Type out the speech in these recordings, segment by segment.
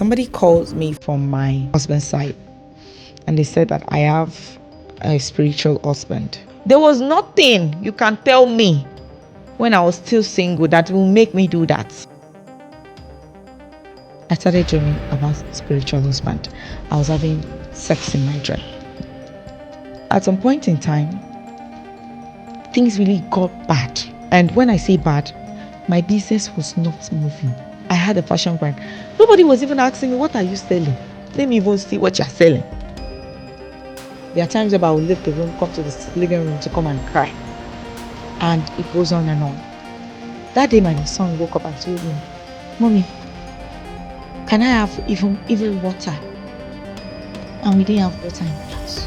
Somebody called me from my husband's side and they said that I have a spiritual husband. There was nothing you can tell me when I was still single that will make me do that. I started dreaming about spiritual husband. I was having sex in my dream. At some point in time, things really got bad. And when I say bad, my business was not moving. I had a fashion brand. Nobody was even asking me, what are you selling? Let me even see what you're selling. There are times where I will leave the room, come to the living room to come and cry. And it goes on and on. That day, my son woke up and told me, Mommy, can I have even water? And we didn't have water in the house.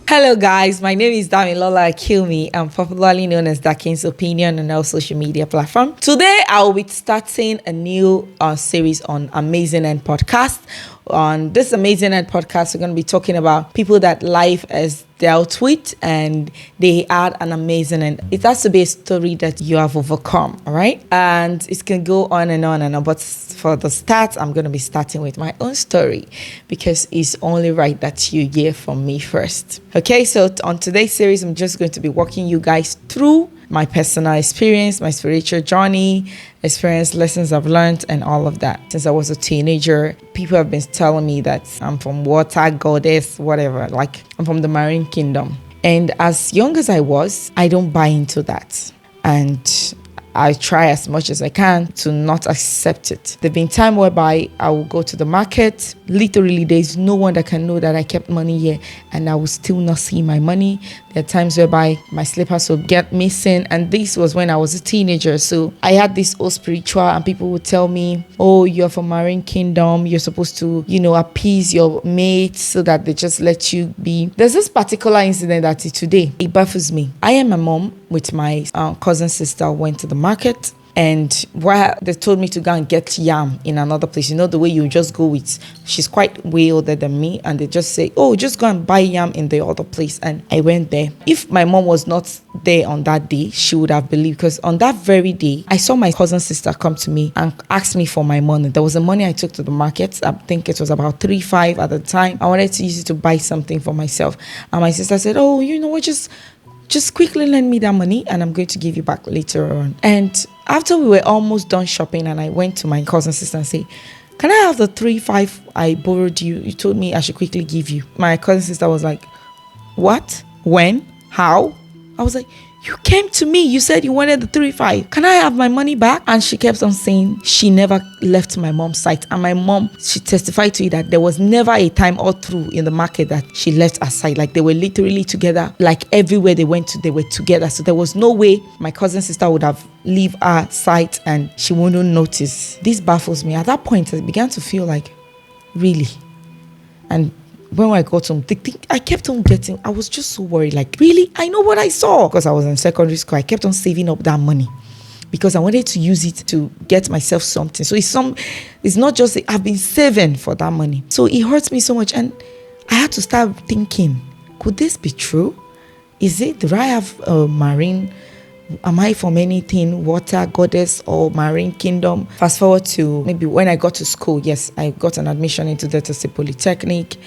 Hello guys, my name is Damilola Akilmi. I'm popularly known as Dakin's Opinion on all social media platforms. Today I will be starting a new series on Amazing End Podcast. On this Amazing End Podcast, we're going to be talking about people that life has dealt with and they had an amazing end. It has to be a story that you have overcome, all right? And it can go on and on and on. But for the start, I'm going to be starting with my own story because it's only right that you hear from me first. Okay, so on today's series, I'm just going to be walking you guys through my personal experience, my spiritual journey, experience, lessons I've learned, and all of that. Since I was a teenager, people have been telling me that I'm from water, goddess, whatever. Like, I'm from the marine kingdom. And as young as I was, I don't buy into that. And I try as much as I can to not accept it. There've been time whereby I will go to the market. Literally, there's no one that can know that I kept money here and I will still not see my money. There are times whereby my slippers will get missing. And this was when I was a teenager. So I had this old spiritual and people would tell me, oh, you're from Marine Kingdom. You're supposed to, appease your mates so that they just let you be. There's this particular incident that today, it baffles me. I and my mom with my cousin sister went to the market, and where they told me to go and get yam in another place. The way you just go with, she's quite way older than me, and they just say, oh, just go and buy yam in the other place. And I went there. If my mom was not there on that day, she would have believed, because on that very day, I saw my cousin sister come to me and ask me for my money. There was a money I took to the market. I think it was about 3-5 at the time. I wanted to use it to buy something for myself. And my sister said, oh, you know what, just quickly lend me that money and I'm going to give you back later on. And after we were almost done shopping, and I went to my cousin sister and say, can I have the 3-5 I borrowed you? You told me I should quickly give you. My cousin sister was like, what? When? How? I was like, you came to me. You said you wanted the 3-5. Can I have my money back? And she kept on saying she never left my mom's side. And my mom, she testified to it that there was never a time all through in the market that she left her side. Like, they were literally together. Like, everywhere they went to, they were together. So there was no way my cousin sister would have leave her side and she wouldn't notice. This baffles me. At that point, I began to feel like, really? And when I got home, I kept on getting, I was just so worried, like, really? I know what I saw. Because I was in secondary school, I kept on saving up that money because I wanted to use it to get myself something. So it's not just, I've been saving for that money. So it hurts me so much. And I had to start thinking, could this be true? Do I have a marine? Am I from anything, water, goddess, or marine kingdom? Fast forward to maybe when I got to school. Yes, I got an admission into Delta State Polytechnic.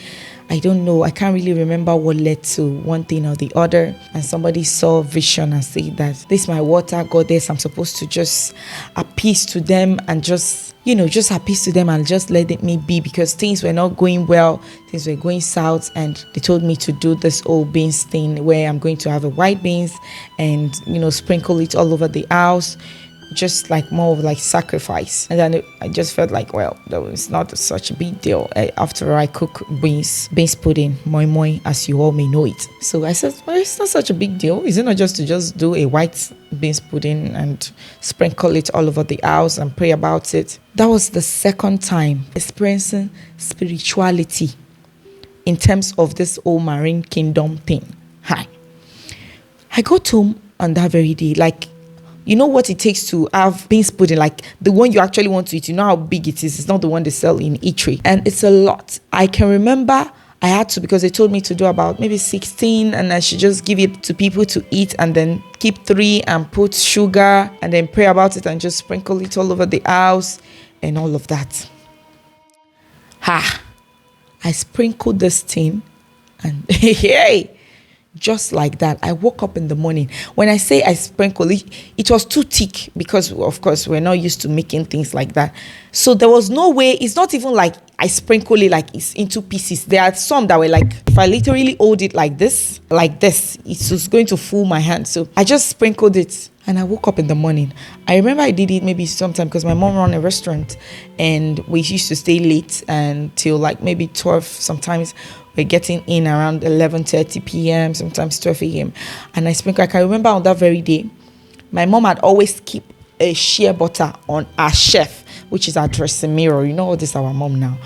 I don't know. I can't really remember what led to one thing or the other. And somebody saw vision and said that this is my water goddess. I'm supposed to just appease to them and just appease to them and just let me be, because things were not going well. Things were going south. And they told me to do this old beans thing where I'm going to have a white beans and, sprinkle it all over the house. Just like more of like sacrifice. And then I just felt like, well, that was not such a big deal. After all, I cook beans pudding, moi moi, as you all may know it. So I said, well, it's not such a big deal. Is it not just to just do a white beans pudding and sprinkle it all over the house and pray about it? That was the second time experiencing spirituality in terms of this old marine kingdom thing. Hi. I got home on that very day, like, you know what it takes to have beans pudding, like the one you actually want to eat. You know how big it is. It's not the one they sell in eatery. And it's a lot. I can remember I had to, because they told me to do about maybe 16, and I should just give it to people to eat and then keep 3 and put sugar and then pray about it and just sprinkle it all over the house and all of that. I sprinkled this thing and hey, just like that, I woke up in the morning. When I say I sprinkled it, it was too thick because, of course, we're not used to making things like that. So there was no way. It's not even like I sprinkle it like it's into pieces. There are some that were like, if I literally hold it like this, it was going to fool my hand. So I just sprinkled it and I woke up in the morning. I remember I did it maybe sometime because my mom ran a restaurant and we used to stay late until like maybe 12 sometimes. We're getting in around 11:30 p.m., sometimes 12 a.m. And I sprinkle. I can remember on that very day, my mom had always keep a shea butter on our shelf, which is our dressing mirror. You know all this, our mom now.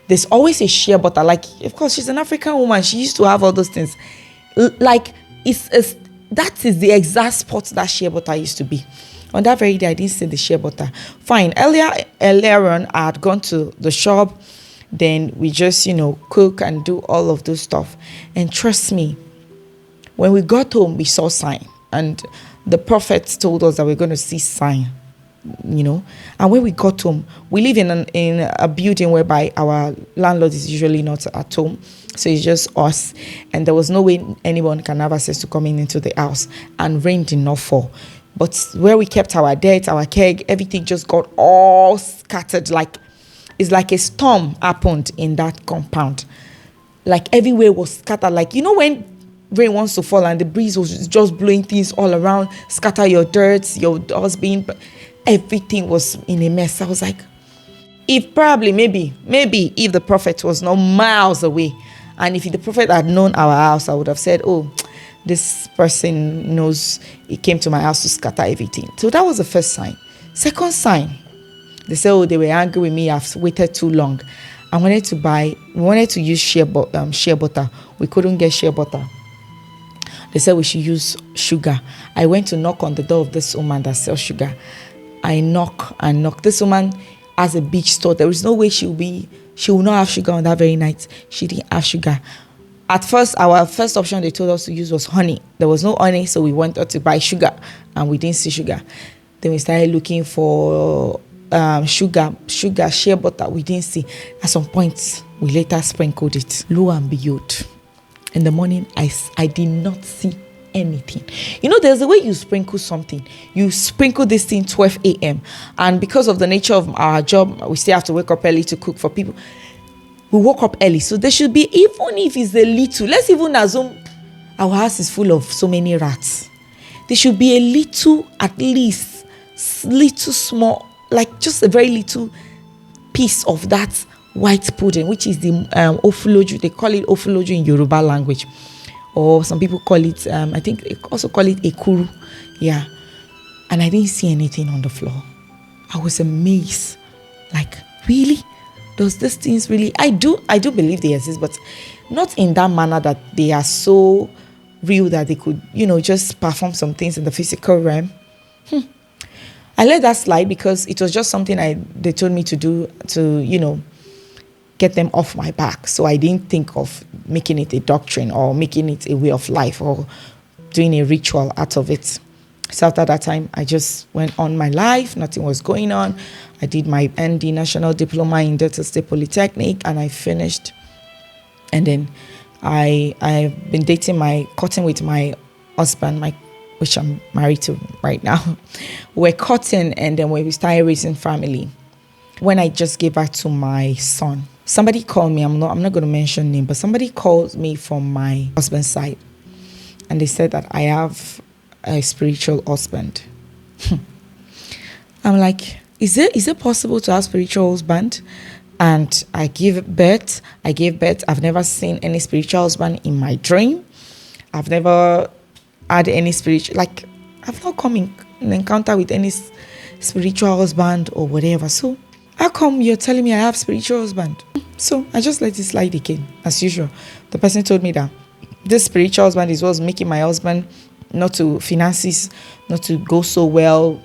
There's always a shea butter. Like, of course, she's an African woman. She used to have all those things. That is the exact spot that shea butter used to be. On that very day, I didn't see the shea butter. Fine. Earlier on, I had gone to the shop. Then we just, cook and do all of those stuff. And trust me, when we got home, we saw sign. And the prophets told us that we're going to see sign, And when we got home, we live in a building whereby our landlord is usually not at home. So it's just us. And there was no way anyone can have access to coming into the house. And rain did not fall. But where we kept our dirt, our keg, everything just got all scattered. It's like a storm happened in that compound. Like everywhere was scattered. Like, when rain wants to fall and the breeze was just blowing things all around, scatter your dirt, your dustbin, everything was in a mess. I was like, maybe if the prophet was not miles away, and if the prophet had known our house, I would have said, oh, this person knows he came to my house to scatter everything. So that was the first sign. Second sign, they said, oh, they were angry with me. I've waited too long. We wanted to use shea butter. We couldn't get shea butter. They said we should use sugar. I went to knock on the door of this woman that sells sugar. I knock. This woman has a beach store. There is no way she will not have sugar on that very night. She didn't have sugar. At first, our first option they told us to use was honey. There was no honey, so we went out to buy sugar, and we didn't see sugar. Then we started looking for sugar, shea butter. We didn't see. At some point, we later sprinkled it. Lo and behold, in the morning, I did not see anything. There's a way you sprinkle something. You sprinkle this thing 12 a.m. And because of the nature of our job, we still have to wake up early to cook for people. We woke up early. So there should be, even if it's a little, let's even assume our house is full of so many rats. There should be a little, at least, little small, like just a very little piece of that white pudding, which is the ofuloju. They call it ofuloju in Yoruba language. Or some people call it, I think they also call it ekuru. Yeah. And I didn't see anything on the floor. I was amazed. Like, really? Does these things really? I do believe they exist, but not in that manner that they are so real that they could, just perform some things in the physical realm. I let that slide because it was just something they told me to do to, get them off my back. So I didn't think of making it a doctrine or making it a way of life or doing a ritual out of it. So after that time, I just went on my life. Nothing was going on. I did my ND National Diploma in Delta State Polytechnic and I finished. And then I've been courting with my husband, which I'm married to right now. We're courting and then we started raising family. When I just gave birth to my son, somebody called me. I'm not going to mention name, but somebody called me from my husband's side. And they said that I have a spiritual husband. I'm like, is it possible to have spiritual husband? And I gave birth. I've never seen any spiritual husband in my dream. I've never had any I've not come in encounter with any spiritual husband or whatever. So how come you're telling me I have spiritual husband? So I just let it slide again, as usual. The person told me that this spiritual husband is what's making my husband not to finances, not to go so well,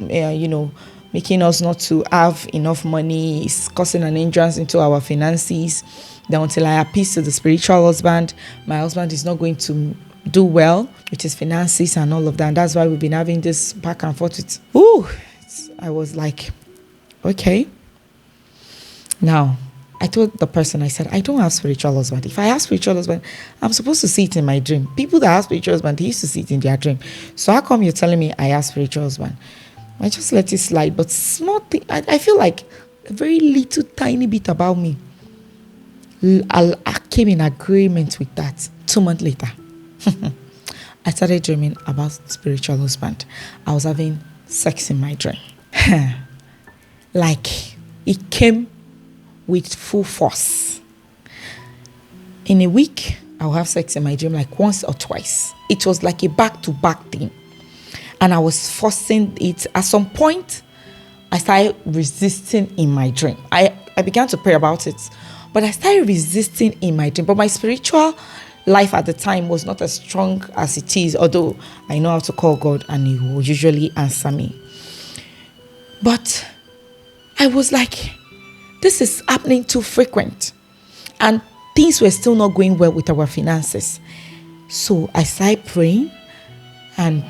making us not to have enough money. It's causing an hindrance into our finances. Then until I appease to the spiritual husband, my husband is not going to do well with his finances and all of that. And that's why we've been having this back and forth. I was like, okay. Now, I told the person, I said, I don't have spiritual husband. If I have spiritual husband, I'm supposed to see it in my dream. People that have spiritual husband, they used to see it in their dream. So how come you're telling me I have spiritual husband? I just let it slide. But small thing, I feel like a very little tiny bit about me. I came in agreement with that. 2 months later, I started dreaming about spiritual husband. I was having sex in my dream. Like, it came with full force. In a week, I'll have sex in my dream like once or twice. It was like a back-to-back thing. And I was forcing it. At some point, I started resisting in my dream. I began to pray about it, but I started resisting in my dream. But my spiritual life at the time was not as strong as it is, although I know how to call God and He will usually answer me. But I was like, this is happening too frequent. And things were still not going well with our finances. So I started praying. And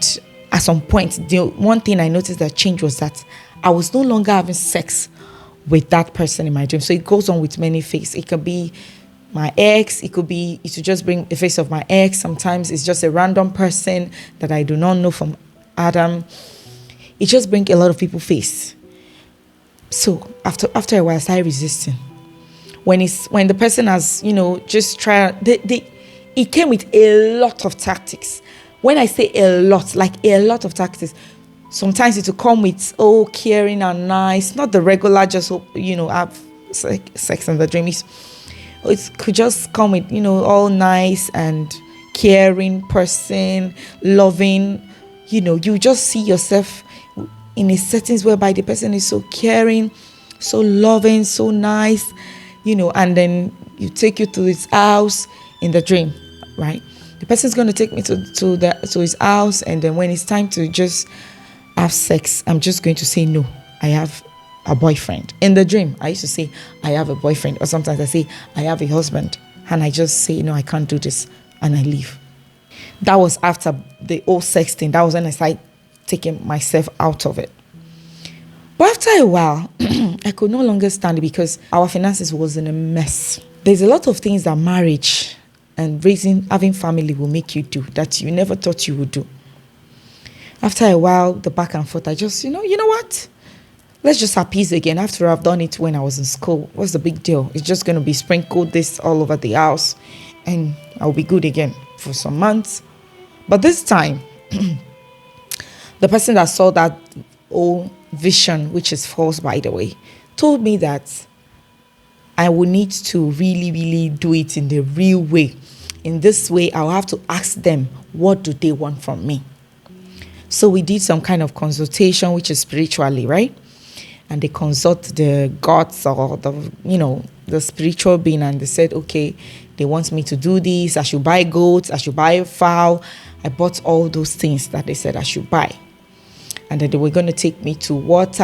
at some point, the one thing I noticed that changed was that I was no longer having sex with that person in my dream. So it goes on with many faces. It could be my ex. It could just bring the face of my ex. Sometimes it's just a random person that I do not know from Adam. It just brings a lot of people's face. So after a while, I started resisting. When the person has, just tried, it came with a lot of tactics. When I say a lot, like a lot of tactics, sometimes it will come with, caring and nice, not the regular, just, have sex in the dream. It could just come with, all nice and caring person, loving, you just see yourself in a settings whereby the person is so caring, so loving, so nice, and then you take you to his house in the dream, right? The person's going to take me to his house, and then when it's time to just have sex, I'm just going to say, no, I have a boyfriend. In the dream, I used to say, I have a boyfriend, or sometimes I say, I have a husband, and I just say, no, I can't do this, and I leave. That was after the old sex thing. That was when I started taking myself out of it. But after a while, I could no longer stand it because our finances was in a mess. There's a lot of things that marriage and having family will make you do that you never thought you would do. After a while, the back and forth, I just, you know what? Let's just appease again. After I've done it when I was in school, what's the big deal? It's just going to be sprinkled this all over the house and I'll be good again for some months. But this time, the person that saw that old vision, which is false, by the way, told me that I will need to really, really do it in the real way. In this way, I'll have to ask them, what do they want from me? So we did some kind of consultation, which is spiritually, right? And they consult the gods or the spiritual being, and they said, okay, they want me to do this. I should buy goats. I should buy a fowl. I bought all those things that they said I should buy. And then they were going to take me to water,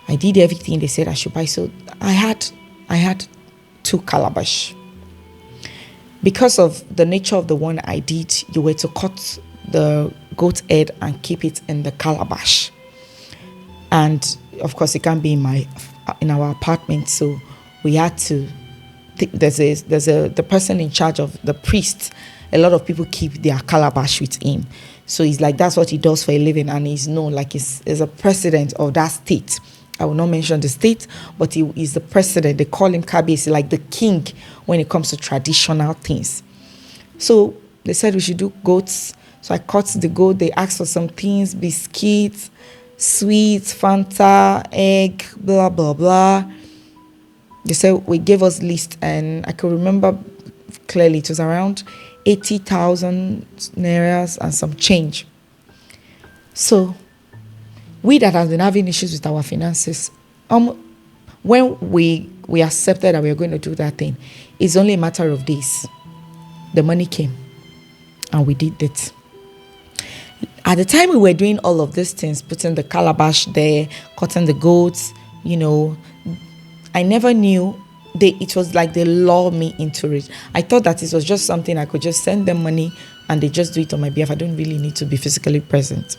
I did everything they said I should buy. So I had 2 calabash. Because of the nature of the one I did, you were to cut the goat head and keep it in the calabash. And of course, it can't be in our apartment. So we had to, there's the person in charge of the priest. A lot of people keep their calabash with him. So he's like, that's what he does for a living. And he's known like he's a president of that state. I will not mention the state, but he is the president. They call him Kabiyesi, like the king when it comes to traditional things. So they said we should do goats. So I cut the goat. They asked for some things, biscuits, sweets, Fanta, egg, blah, blah, blah. They said we gave us list, and I could remember clearly it was around 80,000 nairas and some change. So we that have been having issues with our finances, when we accepted that we were going to do that thing, it's only a matter of days. The money came and we did it. At the time we were doing all of these things, putting the calabash there, cutting the goats, I never knew it was like they lured me into it. I thought that it was just something I could just send them money and they just do it on my behalf. I don't really need to be physically present.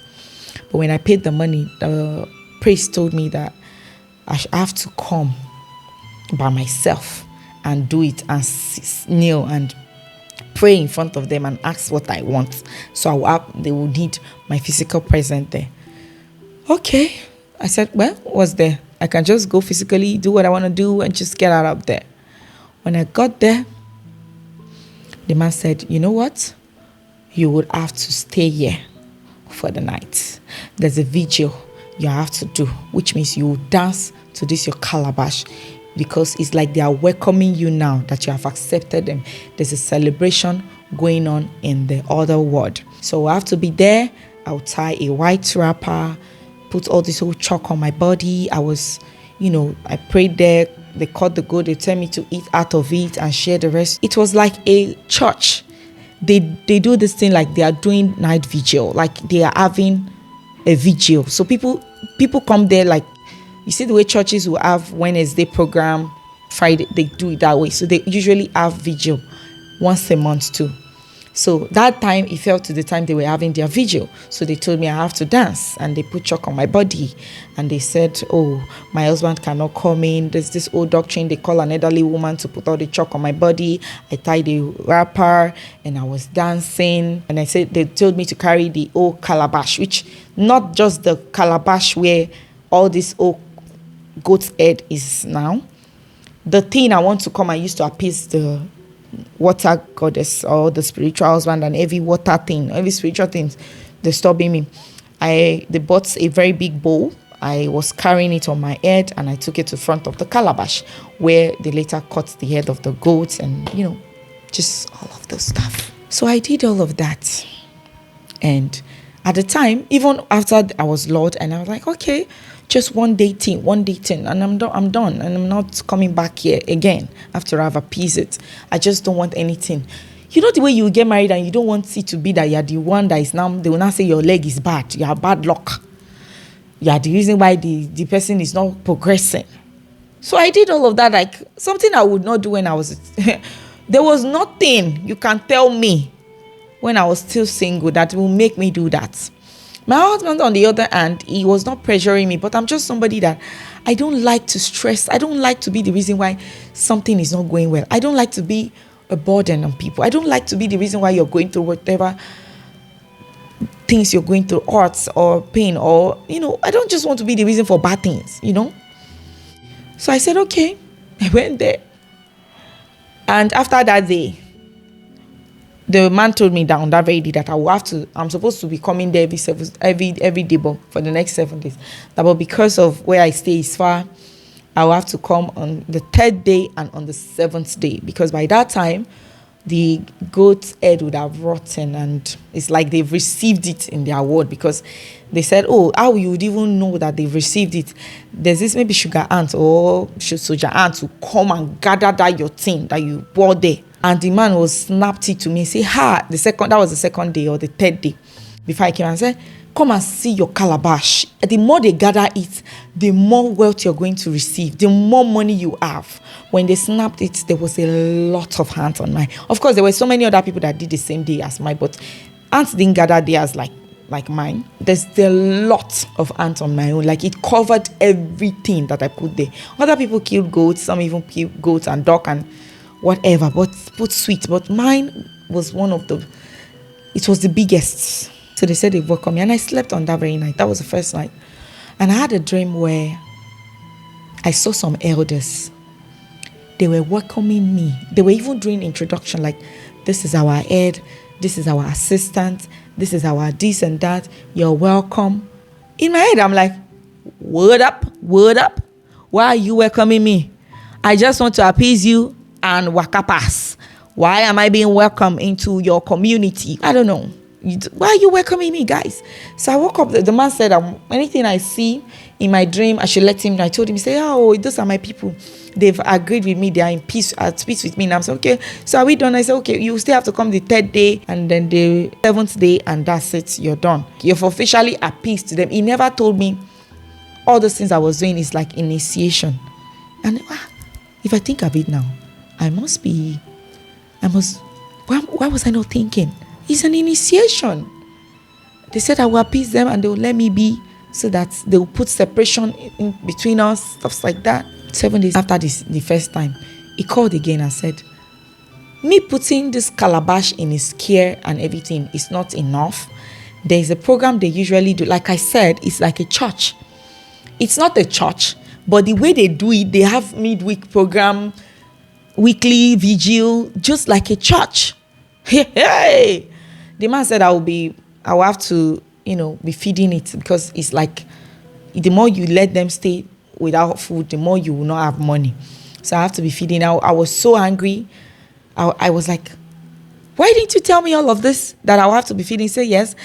But when I paid the money, the priest told me that I have to come by myself and do it and kneel and pray in front of them and ask what I want. So they will need my physical presence there. Okay. I said, well, what's there? I can just go physically, do what I want to do and just get out of there. When I got there, the man said, you know what? You would have to stay here for the night. There's a vigil you have to do, which means you will dance to this your calabash, because it's like they are welcoming you now that you have accepted them. There's a celebration going on in the other world. So I have to be there. I'll tie a white wrapper, put all this whole chalk on my body. I was, I prayed there. They cut the goat. They tell me to eat out of it and share the rest. It was like a church. They do this thing like they are doing night vigil, like they are having a vigil. So people come there, like you see the way churches will have Wednesday program, Friday, they do it that way. So they usually have vigil once a month too. So that time, it fell to the time they were having their vigil. So they told me I have to dance, and they put chalk on my body. And they said, oh, my husband cannot come in. There's this old doctrine. They call an elderly woman to put all the chalk on my body. I tied the wrapper and I was dancing. And they told me to carry the old calabash, which not just the calabash where all this old goat's head is now. The thing I want to come, I used to appease the water goddess or the spiritual husband, and every water thing, every spiritual thing disturbing me. They bought a very big bowl. I was carrying it on my head and I took it to front of the calabash where they later cut the head of the goats and, just all of the stuff. So I did all of that. And at the time, even after I was Lord, and I was like, okay, just one day thing, and I'm done, and I'm not coming back here again after I've appeased it. I just don't want anything. You know the way you get married and you don't want it to be that you're the one that is now, they will now say your leg is bad, you have bad luck. You are the reason why the person is not progressing. So I did all of that, like something I would not do when I was, there was nothing you can tell me when I was still single that will make me do that. My husband, on the other hand, he was not pressuring me, but I'm just somebody that I don't like to stress. I don't like to be the reason why something is not going well. I don't like to be a burden on people. I don't like to be the reason why you're going through whatever things you're going through, hurts or pain, or, I don't just want to be the reason for bad things, So I said, okay, I went there. And after that day, the man told me that on that very day that I'm supposed to be coming there every day for the next 7 days. But because of where I stay is far, I will have to come on the 3rd day and on the 7th day. Because by that time, the goat's head would have rotten, and it's like they've received it in their word, because they said, oh, how you would even know that they've received it? There's this maybe sugar ant or soldier ant to come and gather that your thing that you bought there. And the man was snapped it to me and say, that was the 2nd day or the 3rd day before I came and said, come and see your calabash. The more they gather it, the more wealth you're going to receive, the more money you have. When they snapped it, there was a lot of ants on mine. Of course, there were so many other people that did the same day as mine, but ants didn't gather theirs like mine. There's a lot of ants on my own. Like, it covered everything that I put there. Other people killed goats, some even killed goats and duck and whatever, but put sweet. But mine was it was the biggest. So they said they welcomed me, and I slept on that very night. That was the first night. And I had a dream where I saw some elders. They were welcoming me. They were even doing introduction, like, this is our head, this is our assistant, this is our this and that, you're welcome. In my head, I'm like, word up, why are you welcoming me? I just want to appease you and waka pass. Why am I being welcomed into your community? I don't know. Why are you welcoming me, guys? So I woke up, the man said, anything I see in my dream, I should let him know. I told him, those are my people. they've agreed with me. They are at peace with me. And I'm saying, okay, so are we done? I said, okay, you still have to come the 3rd day and then the 7th day, and that's it. You're done. You've officially appeased to them. He never told me all those things I was doing is like initiation. And if I think of it now, why was I not thinking? It's an initiation. They said I will appease them and they will let me be, so that they will put separation in between us, stuff like that. 7 days after the first time, he called again and said, me putting this calabash in his care and everything is not enough. There's a program they usually do. Like I said, it's like a church. It's not a church, but the way they do it, they have midweek program, weekly vigil, just like a church. Hey. The man said I will have to, be feeding it, because it's like the more you let them stay without food, the more you will not have money. So I have to be feeding. I was so angry. I was like, why didn't you tell me all of this, that I'll have to be feeding? He said, yes.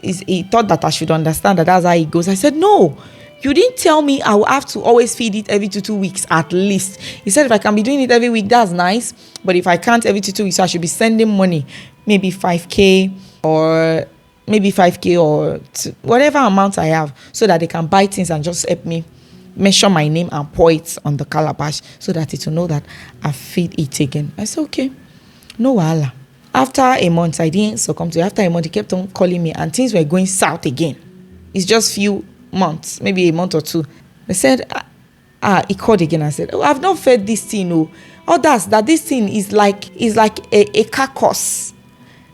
He thought that I should understand that that's how it goes. I said, no, you didn't tell me I will have to always feed it every 2 weeks at least. He said, if I can be doing it every week, that's nice. But if I can't every 2 weeks, I should be sending money, maybe 5K or whatever amount I have, so that they can buy things and just help me mention my name and pour it on the calabash, so that it will know that I feed it again. I said, okay, no wahala. After a month, I didn't succumb to it. After a month, he kept on calling me, and things were going south again. It's just few months, maybe a month or two. I said, he called again and said, I've not fed this thing. That this thing is like a carcass,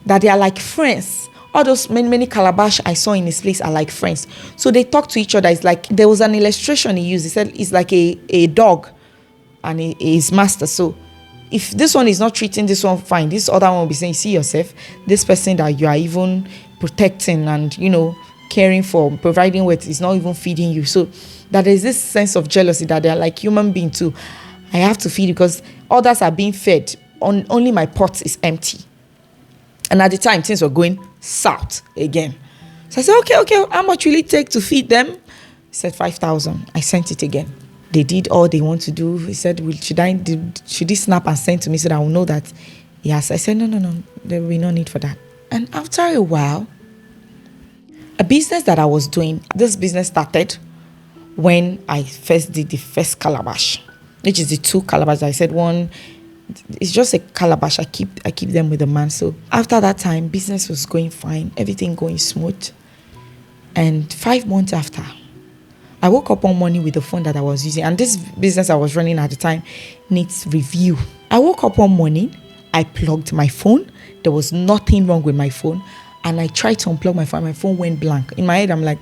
that they are like friends. All those many calabash I saw in his place are like friends. So they talk to each other. It's like, there was an illustration he used. He said it's like a dog and his master. So if this one is not treating this one fine, this other one will be saying, see yourself, this person that you are even protecting and, caring for, providing with, is not even feeding you. So that there's this sense of jealousy, that they're like human beings too. I have to feed because others are being fed. Only my pot is empty. And at the time, things were going south again. So I said, okay, how much will it take to feed them? He said 5,000. I sent it again. They did all they want to do. He said, should he snap and send to me so that I will know that? Yes. I said, no, there will be no need for that. And after a while, a business that I was doing, this business started when I first did the first calabash, which is the 2 calabash. I said one, it's just a calabash. I keep them with the man. So after that time, business was going fine, everything going smooth. And 5 months after, I woke up one morning with the phone that I was using, and this business I was running at the time needs review. I woke up one morning, I plugged my phone. There was nothing wrong with my phone, and I tried to unplug my phone. My phone went blank. In my head, I'm like,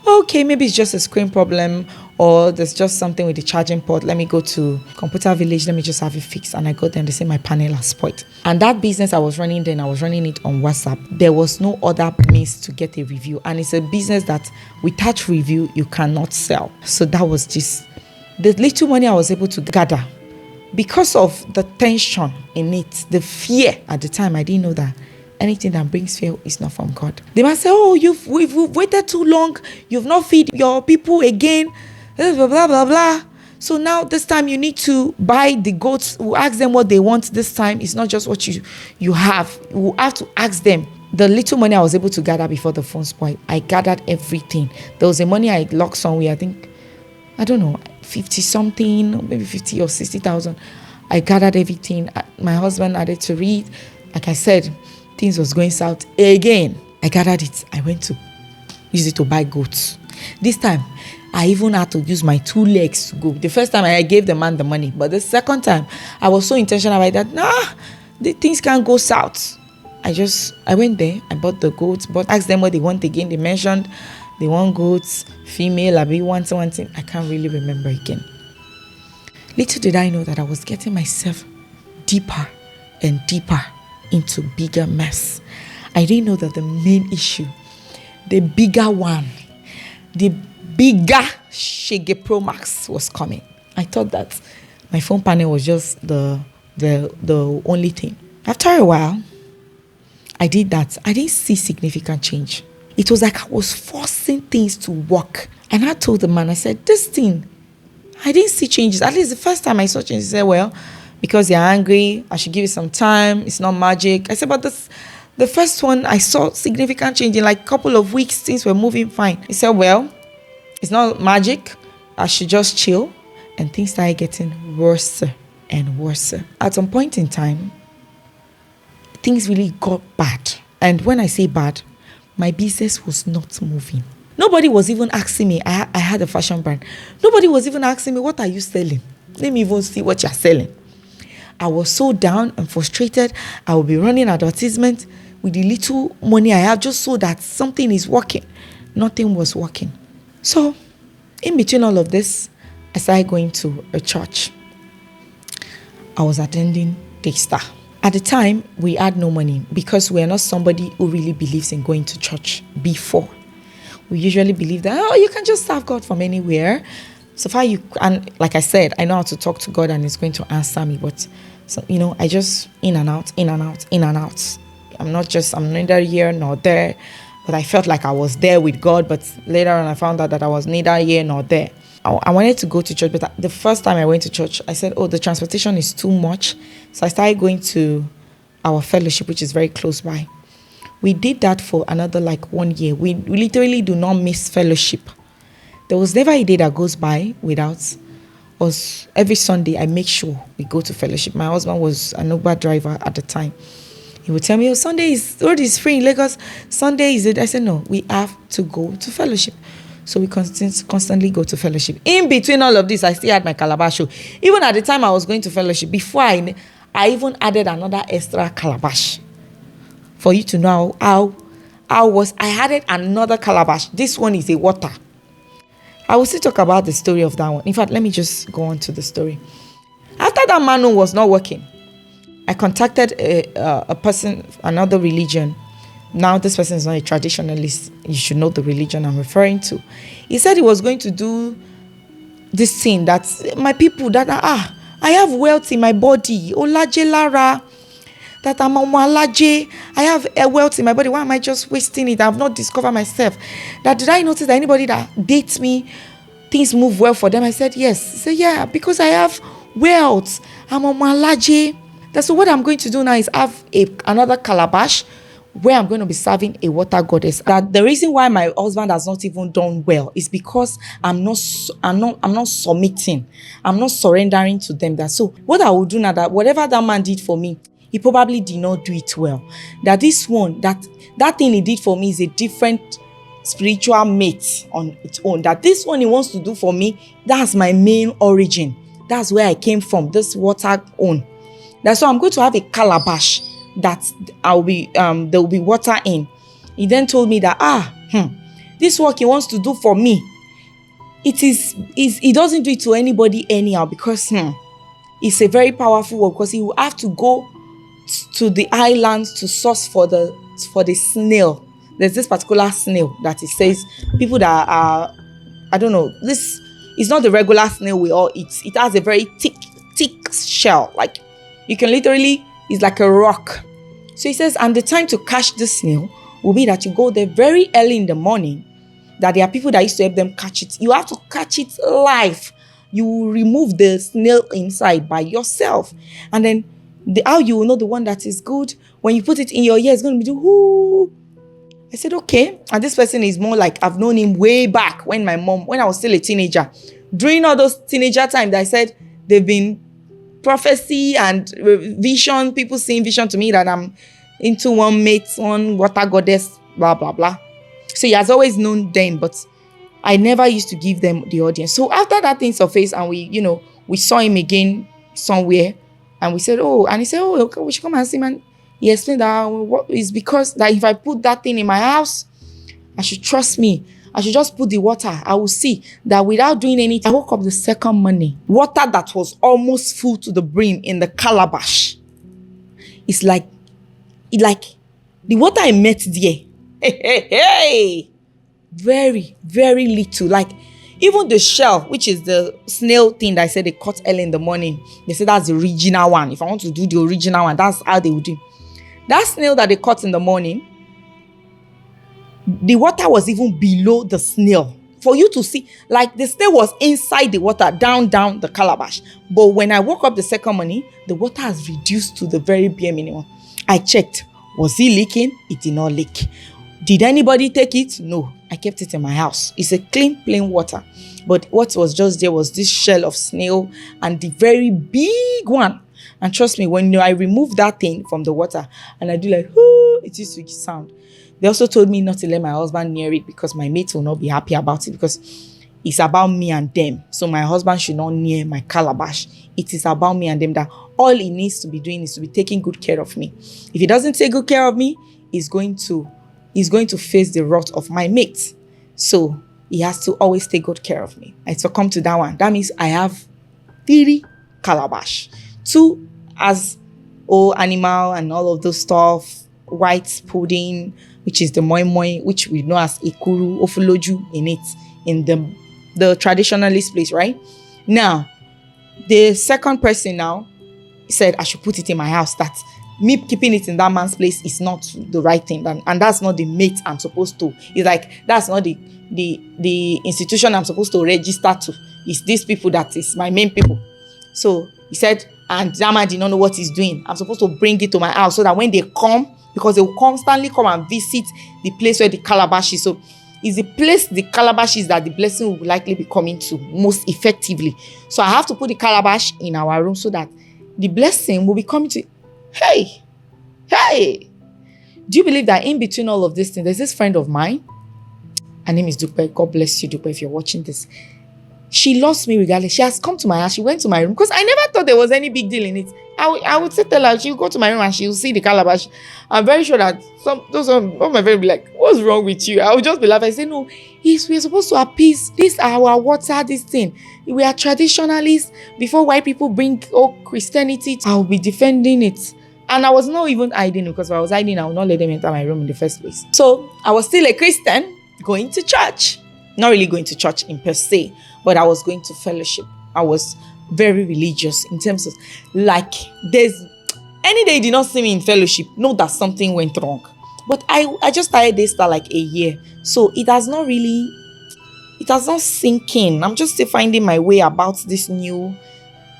okay, maybe it's just a screen problem, or there's just something with the charging port. Let me go to Computer Village. Let me just have it fixed. And I got there and they say my panel has spoiled. And that business I was running then, I was running it on WhatsApp. There was no other means to get a review. And it's a business that without review, you cannot sell. So that was just the little money I was able to gather. Because of the tension in it, the fear at the time, I didn't know that anything that brings fear is not from God. They might say, we've waited too long. You've not feed your people again. Blah, blah, blah, blah. So now this time you need to buy the goats. We'll ask them what they want this time. It's not just what you have. We'll have to ask them. The little money I was able to gather before the phone spoiled, I gathered everything. There was a money I locked somewhere. I don't know, 50 something, maybe 50 or 60,000. I gathered everything. My husband added to read. Like I said, things was going south again. I gathered it. I went to use it to buy goats. This time, I even had to use my 2 legs to go. The first time I gave the man the money, but the second time I was so intentional about that. The things can't go south. I went there. I bought the goats, asked them what they want again. They mentioned they want goats, female. I want something. I can't really remember again. Little did I know that I was getting myself deeper and deeper into bigger mess. I didn't know that the main issue, the bigger one, the bigger Shege Pro Max was coming. I thought that my phone panel was just the only thing. After a while, I did that. I didn't see significant change. It was like I was forcing things to work. And I told the man, I said, this thing, I didn't see changes. At least the first time I saw changes, he said, well, because you're angry, I should give you some time. It's not magic. I said, but the first one, I saw significant change in like a couple of weeks. Things were moving fine. He said, well, it's not magic. I should just chill. And things started getting worse and worse. At some point in time, things really got bad. And when I say bad, my business was not moving. Nobody was even asking me. I had a fashion brand. Nobody was even asking me, what are you selling? Let me even see what you're selling. I was so down and frustrated. I would be running advertisement with the little money I have just so that something is working. Nothing was working. So, in between all of this, I started going to a church. I was attending Daystar. At the time, we had no money because we are not somebody who really believes in going to church before. We usually believe that, you can just serve God from anywhere. So far and like I said, I know how to talk to God and He's going to answer me. But, I just in and out. I'm neither here nor there. But I felt like I was there with God. But later on, I found out that I was neither here nor there. I wanted to go to church, but the first time I went to church, I said, the transportation is too much. So I started going to our fellowship, which is very close by. We did that for another 1 year. We literally do not miss fellowship. There was never a day that goes by without us. Every Sunday, I make sure we go to fellowship. My husband was an Uber driver at the time. He would tell me, Sunday road is free in Lagos. Sunday is it? I said, no, we have to go to fellowship. So we constantly go to fellowship. In between all of this, I still had my calabash show. Even at the time I was going to fellowship, before I even added another extra calabash. For you to know I added another calabash. This one is a water. I will still talk about the story of that one. In fact, let me just go on to the story. After that manual was not working, I contacted a person, another religion. Now this person is not a traditionalist. You should know the religion I'm referring to. He said he was going to do this thing that my people that I have wealth in my body. Olaje Lara. That I'm Omalaje. I have a wealth in my body. Why am I just wasting it? I have not discovered myself. That did I notice that anybody that dates me, things move well for them? I said yes. He said yeah, because I have wealth. I'm Omalaje. So what I'm going to do now is have another calabash where I'm going to be serving a water goddess. That the reason why my husband has not even done well is because I'm not submitting. I'm not surrendering to them. So what I will do now, that whatever that man did for me, he probably did not do it well. That this one, that thing he did for me is a different spiritual mate on its own. That this one he wants to do for me, that's my main origin. That's where I came from, this water own. That's why I'm going to have a calabash that there will be water in. He then told me that this work he wants to do for me, he doesn't do it to anybody anyhow, because it's a very powerful work, because he will have to go to the islands to source for the snail. There's this particular snail that it says people that are, I don't know, this is not the regular snail we all eat. It has a very thick shell, like you can literally, it's like a rock. So he says, and the time to catch the snail will be that you go there very early in the morning, that there are people that used to help them catch it. You have to catch it live. You will remove the snail inside by yourself. And then how you will know the one that is good, when you put it in your ear, it's going to be whoo. I said, okay. And this person is more like, I've known him way back when I was still a teenager. During all those teenager times, I said, they've been prophecy and vision, people seeing vision to me that I'm into one mate, one water goddess, blah, blah, blah. So he has always known them, but I never used to give them the audience. So after that thing surfaced and we saw him again somewhere, and we said, and he said, okay, we should come and see him. And he explained that what is because that if I put that thing in my house, I should trust me. I should just put the water. I will see that without doing anything. I woke up the second morning. Water that was almost full to the brim in the calabash. It's like the water I met there. Hey. Very, very little. Like even the shell, which is the snail thing that I said they caught early in the morning. They said that's the original one. If I want to do the original one, that's how they would do. That snail that they caught in the morning, the water was even below the snail. for you to see, like the snail was inside the water, down the calabash. But when I woke up the second morning, the water has reduced to the very bare minimum. I checked. Was it leaking? It did not leak. Did anybody take it? No. I kept it in my house. It's a clean, plain water. But what was just there was this shell of snail and the very big one. And trust me, when I remove that thing from the water and I do like, oh, it used to sound. They also told me not to let my husband near it because my mates will not be happy about it because it's about me and them. So my husband should not near my calabash. It is about me and them, that all he needs to be doing is to be taking good care of me. If he doesn't take good care of me, he's going to face the wrath of my mates. So he has to always take good care of me. I succumb to that one. That means I have 3 calabash. 2 as animal and all of those stuff. White pudding, which is the moi moi, which we know as ikuru, ofuloju in it, in the traditionalist place, right? Now, the second person now said I should put it in my house. That me keeping it in that man's place is not the right thing, and that's not the mate I'm supposed to. It's like that's not the institution I'm supposed to register to. It's these people that is my main people. So he said, and that man did not know what he's doing. I'm supposed to bring it to my house so that when they come, because they will constantly come and visit the place where the calabash is. So it's the place the calabash is that the blessing will likely be coming to most effectively. So I have to put the calabash in our room so that the blessing will be coming to. Hey. Do you believe that in between all of this thing, there's this friend of mine? Her name is Dupe. God bless you, Dupe, if you're watching this. She loves me regardless. She has come to my house. She went to my room because I never thought there was any big deal in it. I would say tell her she'll go to my room and she'll see the calabash. I'm very sure that some of my friends will be like, what's wrong with you? I would just be laughing. I say, no, we're supposed to appease. This our water, this thing. We are traditionalists. Before white people bring Christianity, I'll be defending it. And I was not even hiding because if I was hiding, I would not let them enter my room in the first place. So I was still a Christian going to church. Not really going to church in per se, but I was going to fellowship. I was very religious in terms of, like, there's any day you did not see me in fellowship, know that something went wrong. But I just started this for like a year. So it has not sink in. I'm just still finding my way about this new.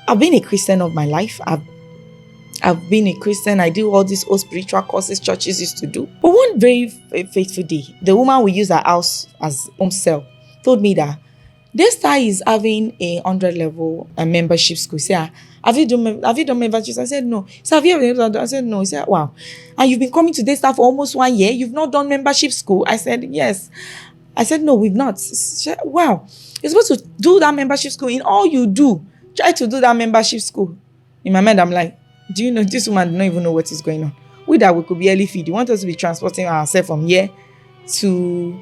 I've been a Christian of my life. I've been a Christian. I do all these old spiritual courses churches used to do. But one very faithful day, the woman we use her house as home cell told me that this guy is having a 100 level membership school. Say, have you done membership? I said, no. So have you ever done? I said, no. He said, wow. And you've been coming to this stuff for almost 1 year. You've not done membership school? I said, yes. I said, no, we've not. Said, wow. You're supposed to do that membership school. In all you do, try to do that membership school. In my mind, I'm like, do you know this woman don't even know what is going on? We could be early feed. You want us to be transporting ourselves from here to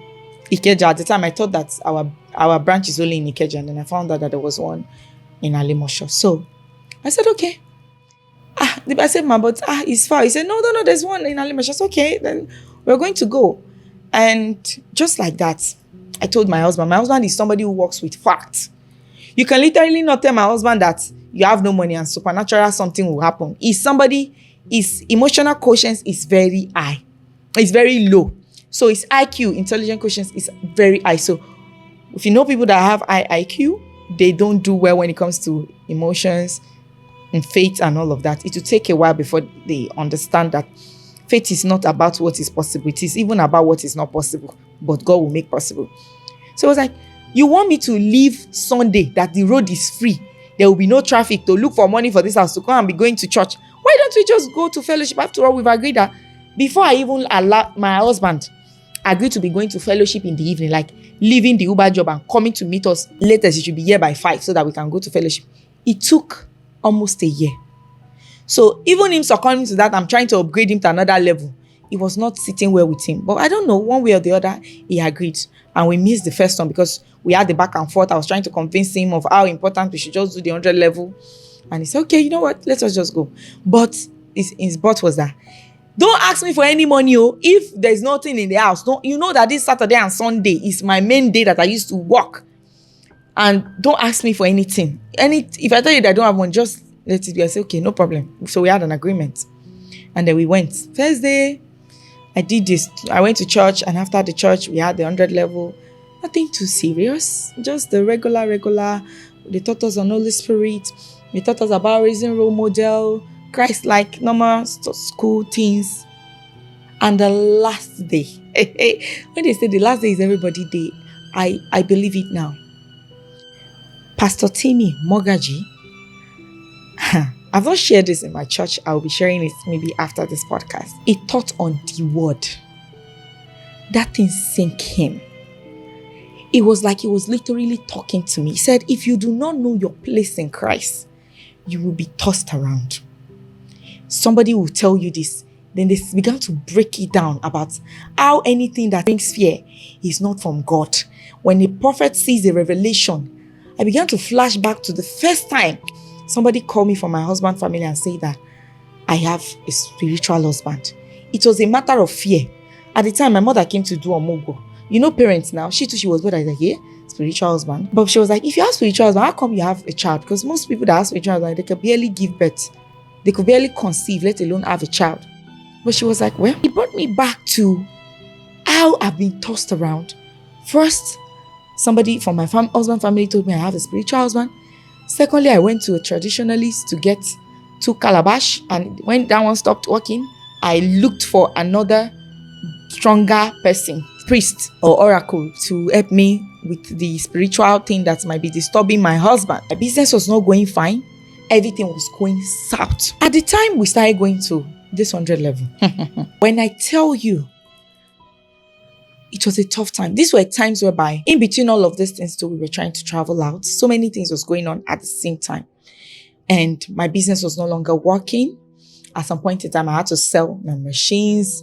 Ikeja. At the time, I thought that our branch is only in Ikeja, and then I found out that there was one in Alimosho. So I said, okay. I said, but it's far. He said, no, there's one in Alimosho. I said, okay, then we're going to go. And just like that, I told my husband is somebody who works with facts. You can literally not tell my husband that you have no money and supernatural something will happen. His emotional quotient is very high. It's very low. So his IQ, intelligent quotient, is very high. So if you know people that have high IQ, they don't do well when it comes to emotions and faith and all of that. It will take a while before they understand that faith is not about what is possible. It is even about what is not possible. But God will make possible. So I was like, you want me to leave Sunday that the road is free? There will be no traffic to look for money for this house to come and be going to church. Why don't we just go to fellowship? After all, we've agreed that before I even allow my husband agreed to be going to fellowship in the evening, like leaving the Uber job and coming to meet us latest, he should be here by 5 so that we can go to fellowship. It took almost a year. So even him succumbing to that, I'm trying to upgrade him to another level. It was not sitting well with him. But I don't know, one way or the other, he agreed. And we missed the first one because we had the back and forth. I was trying to convince him of how important we should just do the 100 level. And he said, okay, you know what? Let us just go. But his but was that, don't ask me for any money. If there's nothing in the house, you know that this Saturday and Sunday is my main day that I used to work. And don't ask me for anything. If I tell you that I don't have one, just let it be. I say, okay, no problem. So we had an agreement. And then we went. Thursday, I did this. I went to church, and after the church, we had the 100 level. Nothing too serious. Just the regular. They taught us on Holy Spirit. They taught us about raising role model, Christ-like, normal school things. And the last day, when they say the last day is everybody's day, I believe it now. Pastor Timmy Mogaji, I've not shared this in my church. I'll be sharing it maybe after this podcast. He taught on the word. That thing sank him. It was like he was literally talking to me. He said, if you do not know your place in Christ, you will be tossed around. Somebody will tell you this. Then they began to break it down about how anything that brings fear is not from God. When a prophet sees a revelation, I began to flash back to the first time somebody called me from my husband's family and said that I have a spiritual husband. It was a matter of fear. At the time, my mother came to do omogo. You know parents now, she too, she was good. I was like, yeah, spiritual husband. But she was like, if you have spiritual husband, how come you have a child? Because most people that have spiritual husband, they can barely give birth. They could barely conceive, let alone have a child. But she was like, well, it brought me back to how I've been tossed around. First, somebody from my husband family told me I have a spiritual husband. Secondly, I went to a traditionalist to get 2 calabash. And when that one stopped working, I looked for another stronger person, priest or oracle, to help me with the spiritual thing that might be disturbing my husband. My business was not going fine. Everything was going south. At the time we started going to this 100 level, when I tell you, it was a tough time. These were times whereby in between all of these things too, we were trying to travel out. So many things was going on at the same time. And my business was no longer working. At some point in time, I had to sell my machines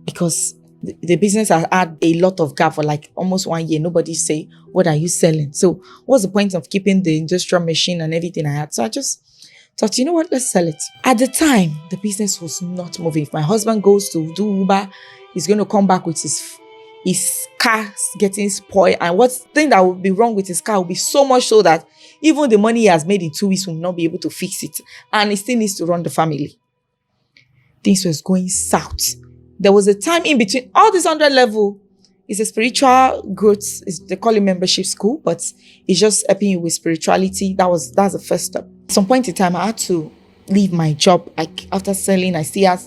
because the business had a lot of gap for like almost 1 year. Nobody say, what are you selling? So what's the point of keeping the industrial machine and everything I had? So I just thought, you know what, let's sell it. At the time, the business was not moving. If my husband goes to do Uber, he's going to come back with his car getting spoiled. And what thing that would be wrong with his car will be so much so that even the money he has made in 2 weeks will not be able to fix it. And he still needs to run the family. Things was going south. There was a time in between all this 100 level. It's a spiritual growth. They call it membership school, but it's just helping you with spirituality. That's the first step. At some point in time, I had to leave my job. Like after selling, I still had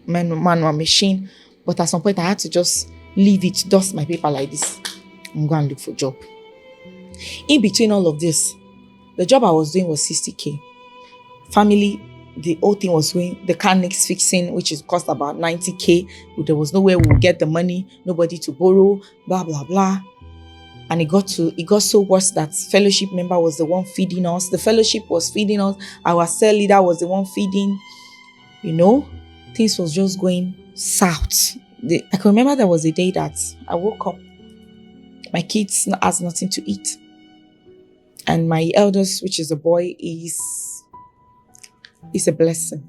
manual machine, but at some point I had to just leave it, dust my paper like this, and go and look for a job. In between all of this, the job I was doing was 60K. Family, the whole thing was going, the car next fixing, which is cost about 90K. There was nowhere we would get the money, nobody to borrow, blah, blah, blah. And it got so worse that fellowship member was the one feeding us. The fellowship was feeding us. Our cell leader was the one feeding. Things was just going south. I can remember there was a day that I woke up. My kids has nothing to eat. And my eldest, which is a boy, is a blessing.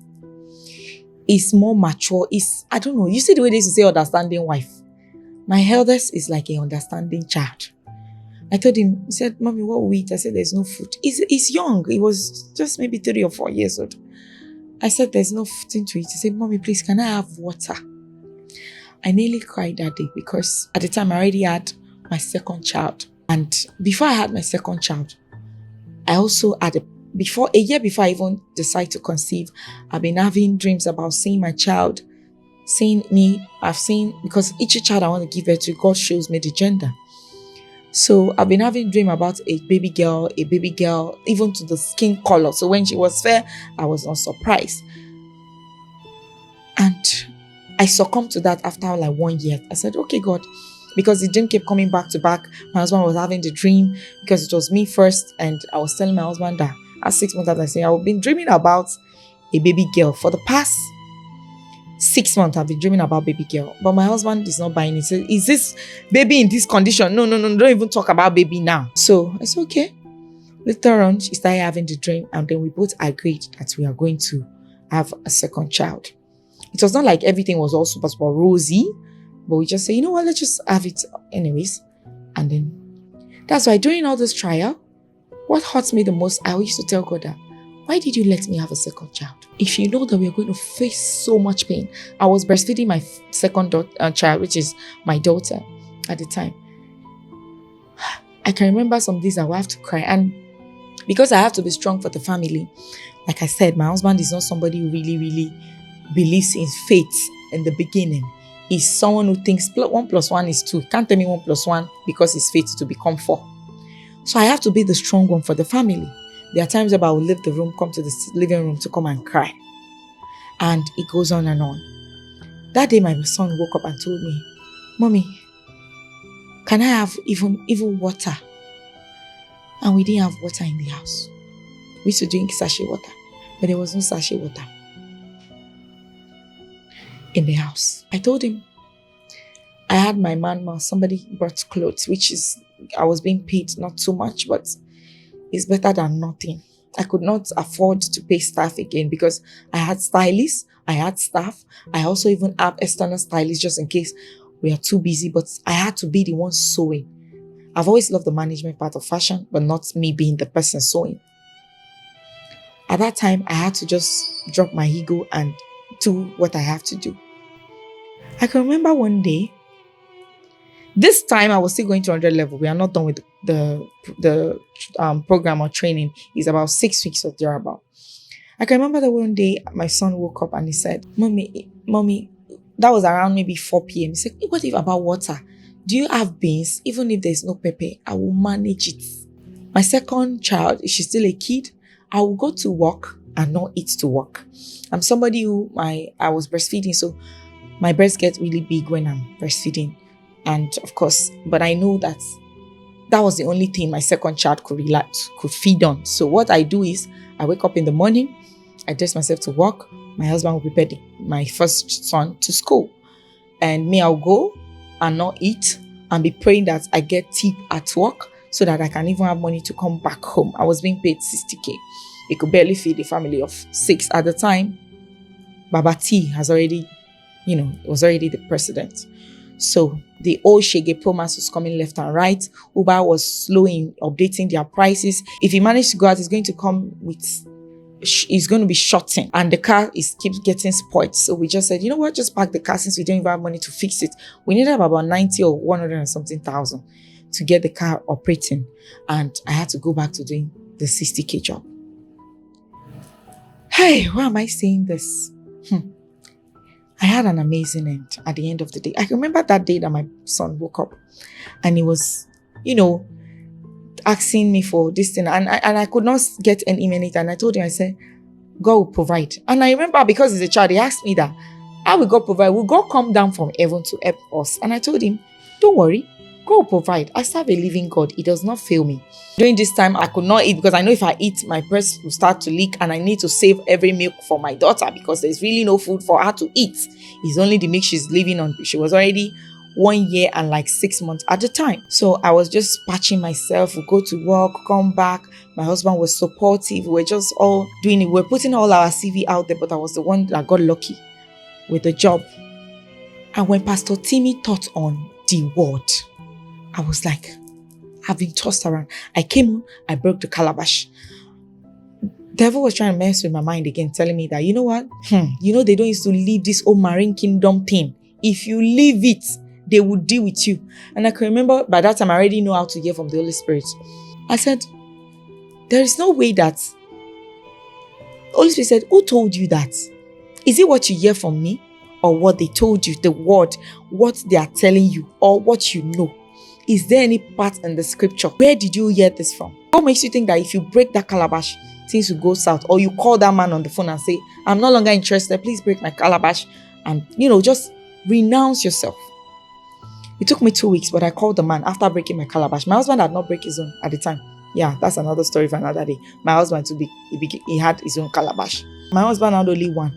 He's more mature. I don't know. You see the way they used to say understanding wife. My eldest is like an understanding child. I told him, he said, Mommy, what will we eat? I said, there's no food. He's young. He was just maybe 3 or 4 years old. I said, there's nothing to eat. He said, Mommy, please, can I have water? I nearly cried that day because at the time I already had my second child. And before I had my second child, I also had a year before I even decided to conceive, I've been having dreams about seeing my child, seeing me. Because each child I want to give birth to, God shows me the gender. So I've been having dream about a baby girl, even to the skin color. So when she was fair, I was not surprised. And I succumbed to that after like 1 year. I said, okay, God, because the dream kept coming back to back. My husband was having the dream because it was me first. And I was telling my husband that at 6 months after, I said, I've been dreaming about a baby girl. For the past 6 months, I've been dreaming about baby girl. But my husband is not buying it. He said, is this baby in this condition? No, don't even talk about baby now. So I said, okay. Later on, she started having the dream. And then we both agreed that we are going to have a second child. It was not like everything was all super, super rosy. But we just say, you know what, let's just have it anyways. And then, that's why during all this trial, what hurts me the most, I used to tell God that, why did you let me have a second child? If you know that we are going to face so much pain. I was breastfeeding my second child, which is my daughter at the time. I can remember some days I will have to cry. And because I have to be strong for the family, like I said, my husband is not somebody who really, really believes in faith in the beginning. He's someone who thinks 1 + 1 is 2. Can't tell me 1 + 1 because his faith to become 4. So I have to be the strong one for the family. There are times where I will leave the room, come to the living room to come and cry. And it goes on and on. That day, my son woke up and told me, "Mommy, can I have even water?" And we didn't have water in the house. We used to drink sachet water, but there was no sachet water in the house. I told him I had my man, somebody brought clothes, which is, I was being paid not too much, but it's better than nothing. I could not afford to pay staff again because I had stylists, I had staff. I also even have external stylists just in case we are too busy, but I had to be the one sewing. I've always loved the management part of fashion, but not me being the person sewing. At that time, I had to just drop my ego and do what I have to do. I can remember one day, this time I was still going to 100 level. We are not done with the program or training. It's about 6 weeks or thereabout. I can remember that one day my son woke up and he said, Mommy, that was around maybe 4 p.m. He said, "What if about water? Do you have beans? Even if there's no pepper, I will manage it." My second child, she's still a kid. I will go to work and not eat to work. I'm somebody who I was breastfeeding, so my breasts get really big when I'm breastfeeding. And of course, but I know that was the only thing my second child could feed on. So what I do is I wake up in the morning, I dress myself to work. My husband will prepare my first son to school. And me, I'll go and not eat and be praying that I get tip at work so that I can even have money to come back home. I was being paid 60K. It could barely feed a family of 6 at the time. Baba T was already the president. So the old Shege Promas was coming left and right. Uber was slow in updating their prices. If he managed to go out, he's going to be shorting, and the car keeps getting spoiled. So we just said, you know what, just park the car since we don't even have money to fix it. We needed about 90 or 100 and something thousand to get the car operating, and I had to go back to doing the 60K job. Hey, why am I saying this? I had an amazing end at the end of the day. I remember that day that my son woke up and he was, asking me for this thing, and I could not get any minute. And I told him, I said, God will provide. And I remember, because he's a child, he asked me that, how will God provide? Will God come down from heaven to help us? And I told him, don't worry, God will provide. I serve a living God. He does not fail me. During this time, I could not eat because I know if I eat, my breast will start to leak, and I need to save every milk for my daughter because there's really no food for her to eat. It's only the milk she's living on. She was already 1 year and like 6 months at the time. So I was just patching myself. We go to work, come back. My husband was supportive. We're just all doing it. We're putting all our CV out there, but I was the one that got lucky with the job. And when Pastor Timmy taught on the word, I was like, I've been tossed around. I came on, I broke the calabash. Devil was trying to mess with my mind again, telling me that, you know what? They don't used to leave this old marine kingdom thing. If you leave it, they will deal with you. And I can remember by that time, I already know how to hear from the Holy Spirit. I said, there is no way that... Holy Spirit said, who told you that? Is it what you hear from me? Or what they told you, the word, what they are telling you, or what you know? Is there any part in the scripture? Where did you hear this from? What makes you think that if you break that calabash, things will go south? Or you call that man on the phone and say, I'm no longer interested, please break my calabash. And, just renounce yourself. It took me 2 weeks, but I called the man after breaking my calabash. My husband had not break his own at the time. Yeah, that's another story for another day. My husband he had his own calabash. My husband had only one.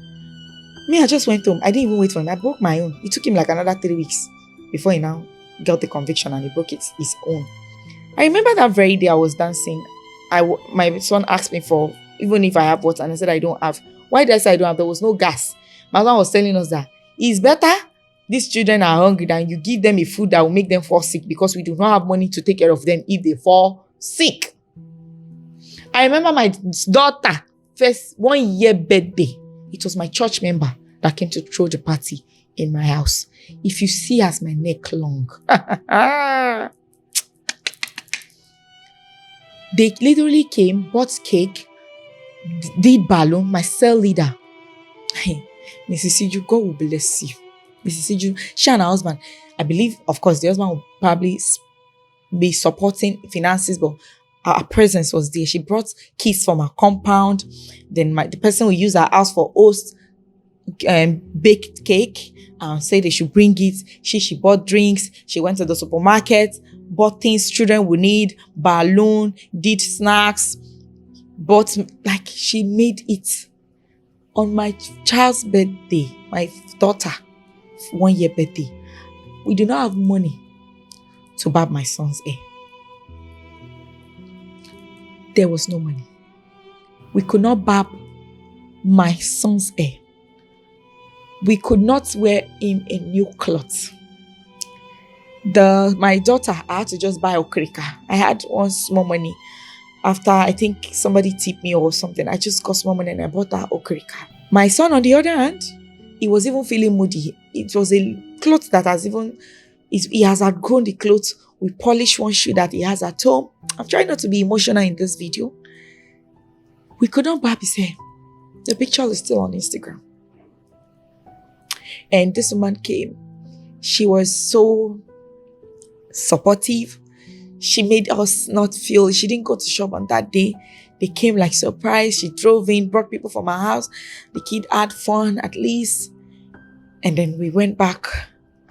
Me, I just went home. I didn't even wait for him. I broke my own. It took him like another 3 weeks before he now got the conviction and he broke his own. I remember that very day I was dancing. My son asked me for, even if I have water, and I said I don't have. Why did I say I don't have? There was no gas. My husband was telling us that it's better these children are hungry than you give them a food that will make them fall sick, because we do not have money to take care of them if they fall sick. I remember my daughter first 1 year birthday. It was my church member that came to throw the party in my house. If you see as my neck long, They literally came, bought cake, did balloon, my cell leader. Hey, Mrs. Siju, God will bless you. Mrs. Siju, she and her husband, I believe, of course, the husband will probably be supporting finances, but our presence was there. She brought keys from her compound. Then the person who used her house for host baked cake and said they should bring it. She bought drinks. She went to the supermarket, bought things children would need, balloon, did snacks, bought, like, she made it. On my child's birthday, my daughter, 1 year birthday, we do not have money to barb my son's hair. There was no money. We could not barb my son's hair. We could not wear him a new cloth. My daughter, I had to just buy okrika. I had one small money. After, I think somebody tipped me or something, I just got small money and I bought that okrika. My son, on the other hand, he was even feeling moody. It was a cloth that he has outgrown the clothes. We polished one shoe that he has at home. I'm trying not to be emotional in this video. We could not barb his hair. The picture is still on Instagram. And this woman came. She was so supportive. She made us not feel, she didn't go to shop on that day. They came like surprise. She drove in, brought people from her house. The kid had fun at least. And then we went back.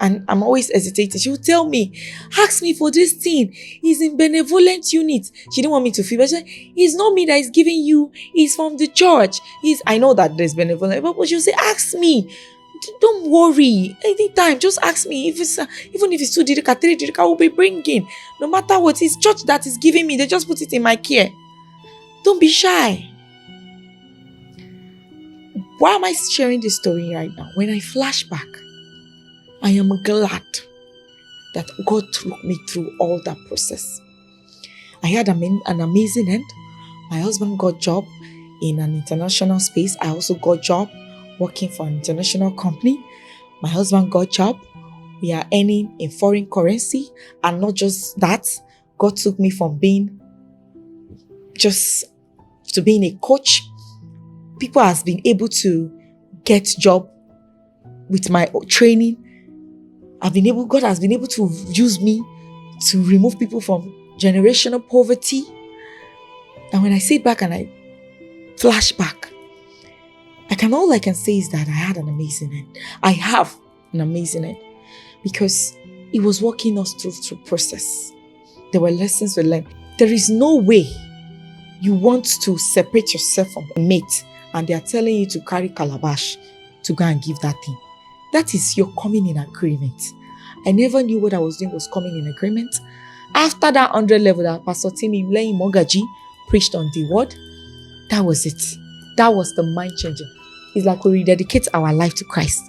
And I'm always hesitating. She would tell me, ask me for this thing. He's in benevolent unit. She didn't want me to feel, but she said, it's not me that is giving you. It's from the church. I know that there's benevolent, but she'll say, ask me. Don't worry. Anytime, just ask me. If it's even if it's 2 dirika, 3 dirika, I will be bringing. No matter what, it's church that is giving me. They just put it in my care. Don't be shy. Why am I sharing this story right now? When I flash back, I am glad that God took me through all that process. I had an amazing end. My husband got a job in an international space. I also got a job working for an international company. My husband got a job. We are earning in foreign currency. And not just that, God took me from being to being a coach. People has been able to get job with my training. God has been able to use me to remove people from generational poverty. And when I sit back and I flash back, all I can say is that I had an amazing end. I have an amazing end because it was walking us through process. There were lessons we learned. There is no way you want to separate yourself from a mate and they are telling you to carry calabash to go and give that thing. That is your coming in agreement. I never knew what I was doing was coming in agreement. After that 100 level that Pastor Timi Mlei Mogaji preached on the word, that was it. That was the mind changer. It's like we rededicate our life to Christ.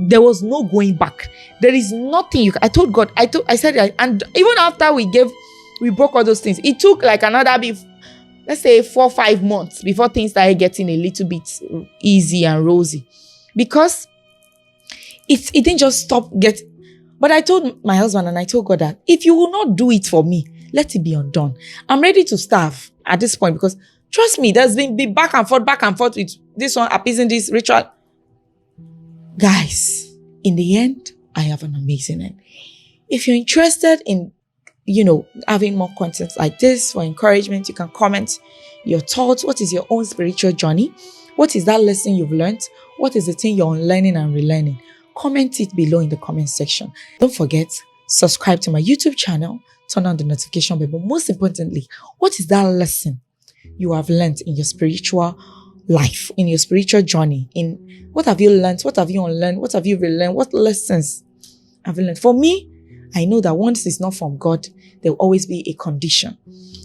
There was no going back. There is nothing I told God, I said, and even after we broke all those things, it took like another, let's say 4 or 5 months before things started getting a little bit easy and rosy. Because it didn't just stop but I told my husband and I told God that if you will not do it for me, let it be undone. I'm ready to starve at this point because trust me, there's been back and forth with this one appeasing this ritual. Guys, in the end, I have an amazing end. If you're interested in, having more content like this for encouragement, you can comment your thoughts. What is your own spiritual journey? What is that lesson you've learned? What is the thing you're unlearning and relearning? Comment it below in the comment section. Don't forget, subscribe to my YouTube channel, turn on the notification bell. But most importantly, what is that lesson you have learned in your spiritual life, in your spiritual journey? In what have you learned? What have you unlearned? What have you relearned? What lessons have you learned? For me, I know that once it's not from God, there will always be a condition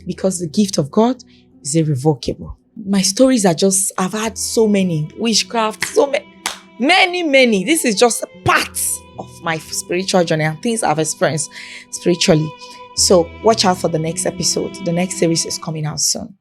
because the gift of God is irrevocable. My stories I've had so many, witchcraft, so many. This is just parts of my spiritual journey and things I've experienced spiritually. So watch out for the next episode. The next series is coming out soon.